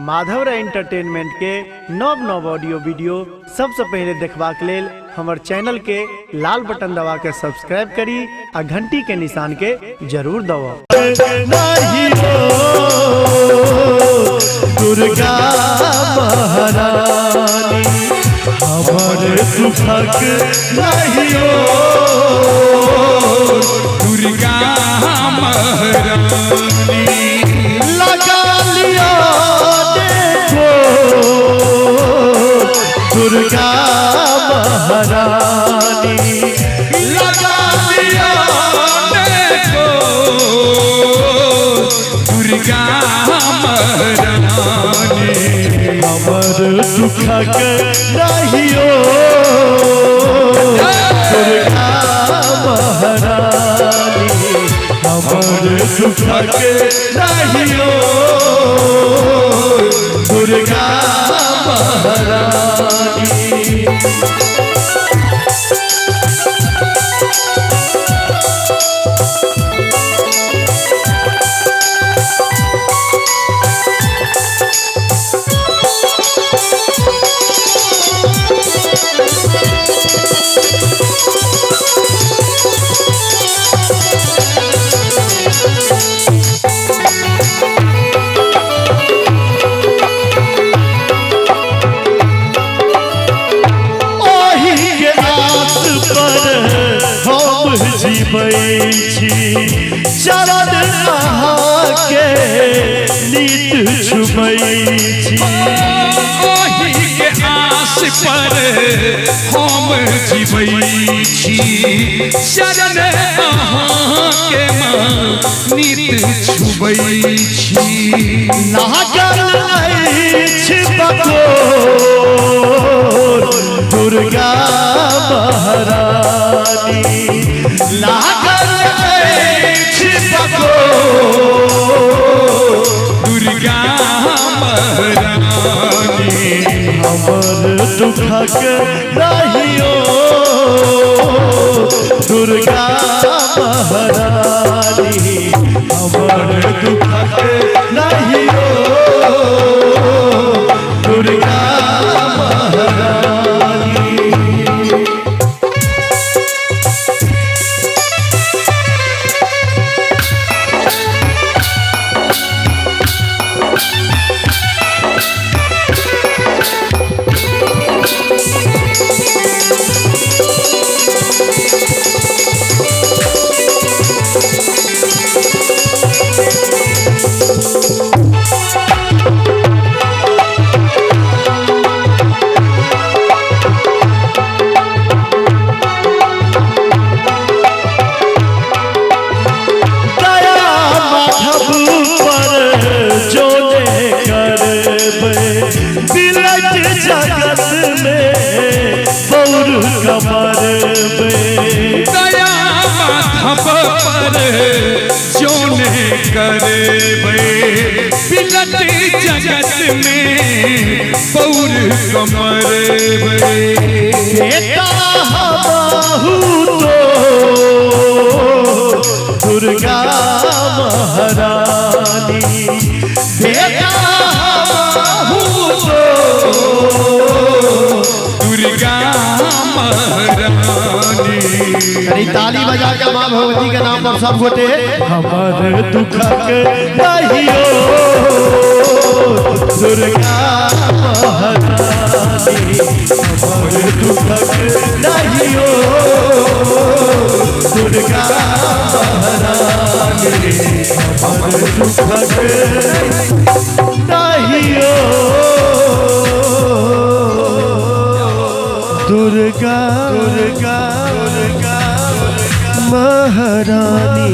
Madhav entertainment के नव नव ऑडियो वीडियो सबसे पहले देखबाक लेल हमर चैनल के लाल बटन दबा के सब्सक्राइब करी आ घंटी के निशान के जरूर दबाओ। दुर्गा महारानी हमर दुखक नहीं हो, दुर्गा महारानी लगा लिया देखो दुर्गा महारानी लगा लिया देखो दुर्गा महारानी हमर दुखक नहीं हो, दुर्गा महारानी हमर दुखक नहीं हो, दुर्गा महारानी। जीवै छी चरण अहाँके नीत छुबै छी, ओही के आस पर हम जीवै छी शरण अहाँके नित छुबै छी। लागल अछि बकोर दुर्गा महारानी, लागल अछि बकोर दुर्गा महारानी हमर दुखक नहीं हो, दुर्गा महारानी हमर दुखक नहीं हो, दुर्गा महारानी। जगत में पौर कमर दया माधव पर जोने करबे बिलट जगत में पौर कमरबे। बेटा हमहु तो दुर्गा महारानी, बेटा हमहु तो दुर्गा महारानी। ताली बजा के माँ भगवती के नाम पर सब गोटे हमर दुखक नहीं हो, दुर्गा महारानी हमर दुखक नहीं हो, दुर्गा महारानी हमर दुखक नहीं हो, दुर्गा दुर्गा दुर्गा महारानी।